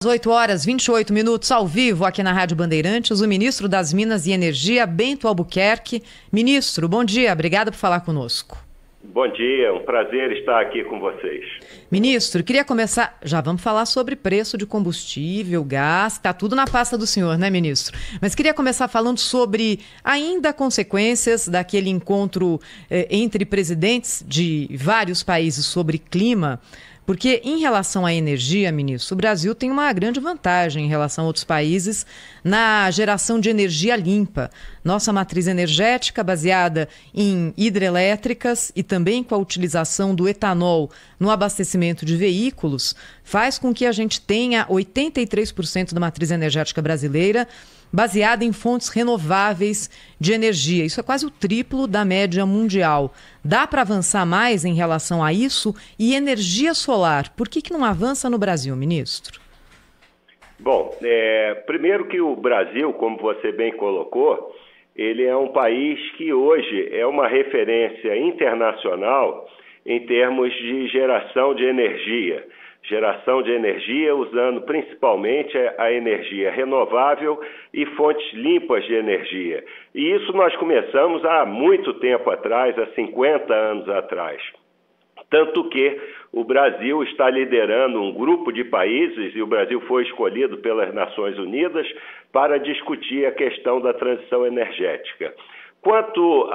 8h28 ao vivo aqui na Rádio Bandeirantes, o ministro das Minas e Energia, Bento Albuquerque. Ministro, bom dia, obrigada por falar conosco. Bom dia, um prazer estar aqui com vocês. Ministro, queria começar, já vamos falar sobre preço de combustível, gás, está tudo na pasta do senhor, né, ministro? Mas queria começar falando sobre ainda consequências daquele encontro entre presidentes de vários países sobre clima. Porque em relação à energia, ministro, o Brasil tem uma grande vantagem em relação a outros países na geração de energia limpa. Nossa matriz energética, baseada em hidrelétricas e também com a utilização do etanol no abastecimento de veículos, faz com que a gente tenha 83% da matriz energética brasileira baseada em fontes renováveis de energia. Isso é quase o triplo da média mundial. Dá para avançar mais em relação a isso? E energia solar, por que não avança no Brasil, ministro? Bom, primeiro que o Brasil, como você bem colocou, ele é um país que hoje é uma referência internacional em termos de geração de energia. Geração de energia usando principalmente a energia renovável e fontes limpas de energia. E isso nós começamos há muito tempo atrás, há 50 anos atrás. Tanto que o Brasil está liderando um grupo de países, e o Brasil foi escolhido pelas Nações Unidas para discutir a questão da transição energética. Quanto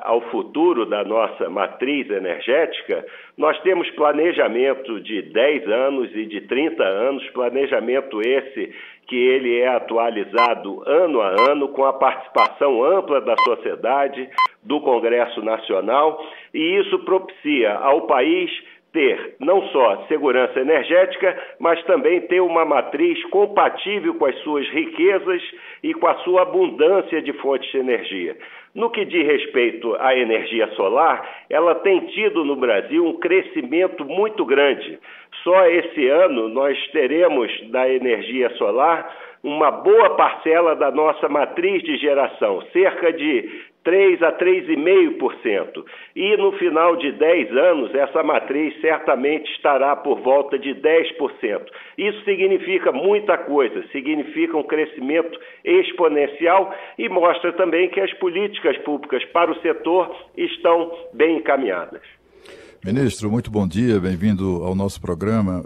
ao futuro da nossa matriz energética, nós temos planejamento de 10 anos e de 30 anos, planejamento esse que ele é atualizado ano a ano com a participação ampla da sociedade, do Congresso Nacional, e isso propicia ao país ter não só segurança energética, mas também ter uma matriz compatível com as suas riquezas e com a sua abundância de fontes de energia. No que diz respeito à energia solar, ela tem tido no Brasil um crescimento muito grande. Só esse ano nós teremos da energia solar uma boa parcela da nossa matriz de geração, cerca de 3 a 3,5%. E no final de 10 anos, essa matriz certamente estará por volta de 10%. Isso significa muita coisa, significa um crescimento exponencial e mostra também que as políticas públicas para o setor estão bem encaminhadas. Ministro, muito bom dia, bem-vindo ao nosso programa.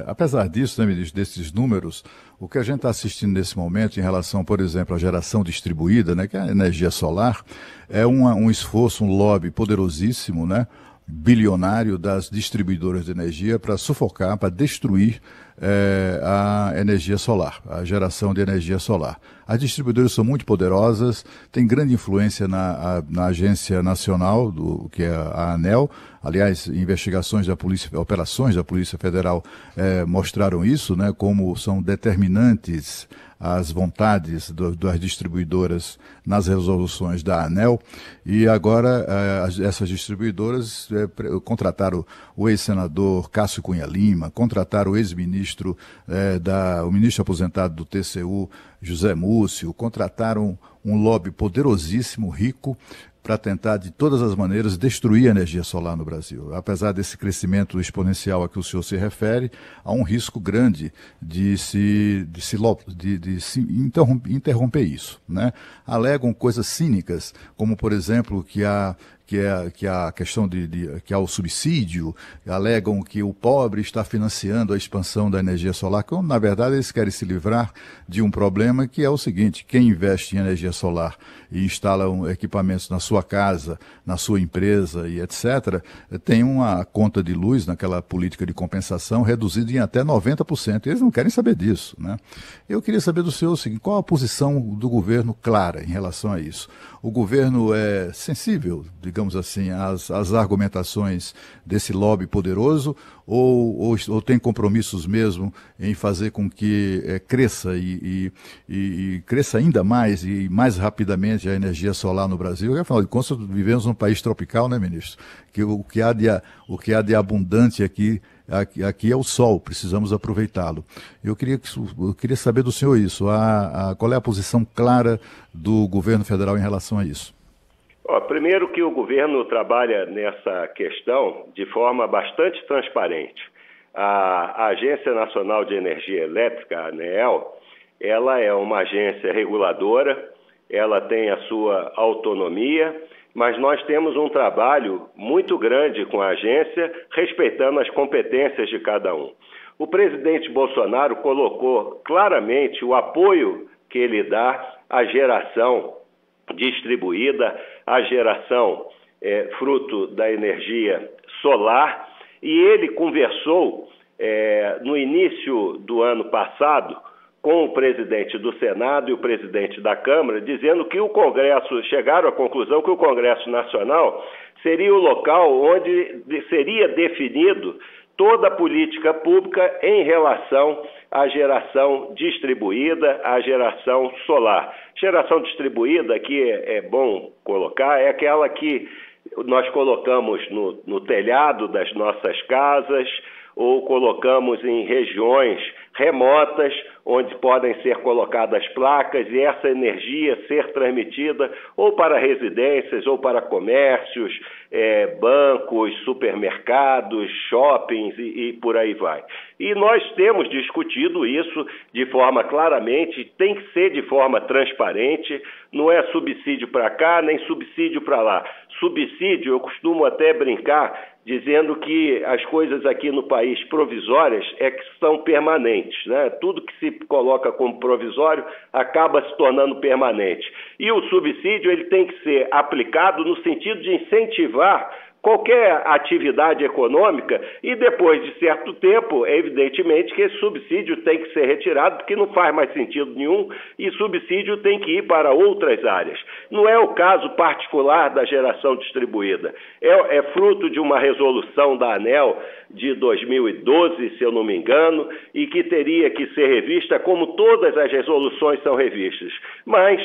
Apesar disso, né, ministro, desses números, o que a gente está assistindo nesse momento em relação, por exemplo, à geração distribuída, né, que é a energia solar, é um esforço, um lobby poderosíssimo, né, bilionário das distribuidoras de energia para sufocar, para destruir a energia solar, a geração de energia solar. As distribuidoras são muito poderosas, têm grande influência na Agência Nacional, que é a ANEEL. Aliás, investigações da Polícia, operações da Polícia Federal mostraram isso, né, como são determinantes as vontades das distribuidoras nas resoluções da ANEEL, e agora essas distribuidoras contrataram o ex-senador Cássio Cunha Lima, contrataram o ex-ministro, o ministro aposentado do TCU, José Múcio, contrataram um lobby poderosíssimo, rico, para tentar, de todas as maneiras, destruir a energia solar no Brasil. Apesar desse crescimento exponencial a que o senhor se refere, há um risco grande de se interromper isso, né? Alegam coisas cínicas, como, por exemplo, que a questão que há o subsídio, alegam que o pobre está financiando a expansão da energia solar, quando, na verdade, eles querem se livrar de um problema que é o seguinte: quem investe em energia solar e instala equipamentos na sua casa, na sua empresa e etc., tem uma conta de luz naquela política de compensação reduzida em até 90%. Eles não querem saber disso, né? Eu queria saber do senhor o seguinte: qual a posição do governo clara em relação a isso? O governo é sensível, digamos assim, às argumentações desse lobby poderoso, ou tem compromissos mesmo em fazer com que cresça e cresça ainda mais e mais rapidamente a energia solar no Brasil? Porque, afinal de contas, vivemos num país tropical, né, ministro? Que o que há de abundante aqui é o sol, precisamos aproveitá-lo. Eu queria saber do senhor isso, qual é a posição clara do governo federal em relação a isso? Primeiro que o governo trabalha nessa questão de forma bastante transparente. A Agência Nacional de Energia Elétrica, a ANEEL, ela é uma agência reguladora, ela tem a sua autonomia, mas nós temos um trabalho muito grande com a agência, respeitando as competências de cada um. O presidente Bolsonaro colocou claramente o apoio que ele dá à geração distribuída, à geração fruto da energia solar, e ele conversou no início do ano passado com o presidente do Senado e o presidente da Câmara, dizendo que o Congresso, chegaram à conclusão que o Congresso Nacional seria o local onde seria definido toda a política pública em relação à geração distribuída, à geração solar. Geração distribuída, que é bom colocar, é aquela que nós colocamos no telhado das nossas casas ou colocamos em regiões remotas, onde podem ser colocadas placas e essa energia ser transmitida ou para residências ou para comércios, bancos, supermercados, shoppings e por aí vai. E nós temos discutido isso de forma claramente, tem que ser de forma transparente, não é subsídio para cá nem subsídio para lá. Subsídio, eu costumo até brincar, dizendo que as coisas aqui no país provisórias é que são permanentes, né? Tudo que se coloca como provisório acaba se tornando permanente. E o subsídio ele tem que ser aplicado no sentido de incentivar qualquer atividade econômica e depois de certo tempo, evidentemente que esse subsídio tem que ser retirado porque não faz mais sentido nenhum e subsídio tem que ir para outras áreas. Não é o caso particular da geração distribuída. É fruto de uma resolução da ANEEL de 2012, se eu não me engano, e que teria que ser revista como todas as resoluções são revistas. Mas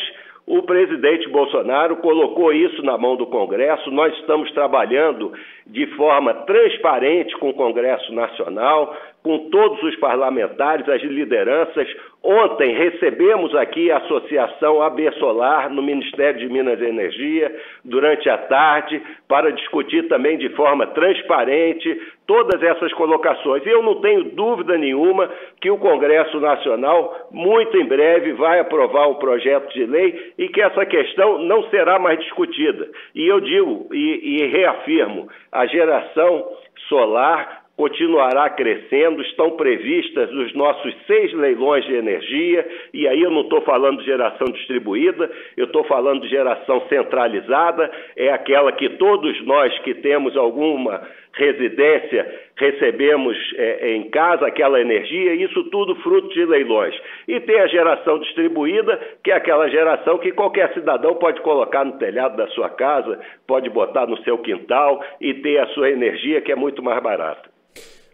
o presidente Bolsonaro colocou isso na mão do Congresso, nós estamos trabalhando de forma transparente com o Congresso Nacional, com todos os parlamentares, as lideranças. Ontem recebemos aqui a Associação AB Solar no Ministério de Minas e Energia, durante a tarde, para discutir também de forma transparente todas essas colocações. E eu não tenho dúvida nenhuma que o Congresso Nacional, muito em breve, vai aprovar um projeto de lei e que essa questão não será mais discutida. E eu digo e reafirmo, a geração solar continuará crescendo, estão previstas os nossos 6 leilões de energia, e aí eu não estou falando de geração distribuída, eu estou falando de geração centralizada, é aquela que todos nós que temos alguma residência recebemos em casa aquela energia, isso tudo fruto de leilões. E tem a geração distribuída, que é aquela geração que qualquer cidadão pode colocar no telhado da sua casa, pode botar no seu quintal e ter a sua energia, que é muito mais barata.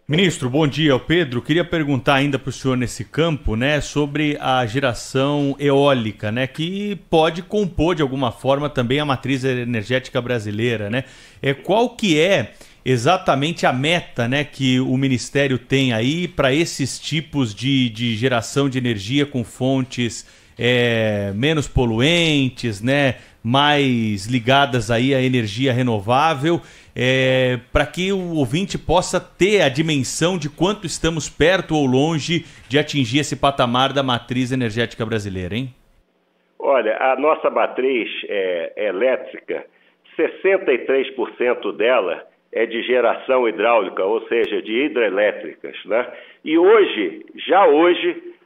Ministro, bom dia, o Pedro. Queria perguntar ainda para o senhor nesse campo, né, sobre a geração eólica, né, que pode compor de alguma forma também a matriz energética brasileira, né? Qual que é exatamente a meta, né, que o Ministério tem aí para esses tipos de geração de energia com fontes menos poluentes, né, mais ligadas aí à energia renovável, para que o ouvinte possa ter a dimensão de quanto estamos perto ou longe de atingir esse patamar da matriz energética brasileira, hein? Olha, a nossa matriz elétrica, 63% dela é de geração hidráulica, ou seja, de hidrelétricas, né? E hoje,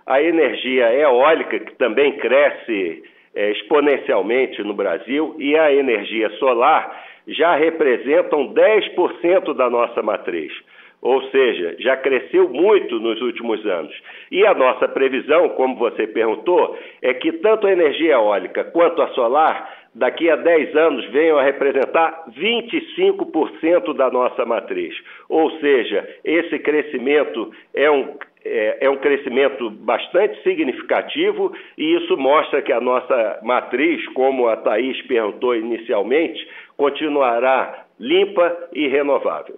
a energia eólica, que também cresce exponencialmente no Brasil, e a energia solar já representam 10% da nossa matriz. Ou seja, já cresceu muito nos últimos anos. E a nossa previsão, como você perguntou, é que tanto a energia eólica quanto a solar, daqui a 10 anos, venham a representar 25% da nossa matriz. Ou seja, esse crescimento é um crescimento bastante significativo e isso mostra que a nossa matriz, como a Thaís perguntou inicialmente, continuará limpa e renovável.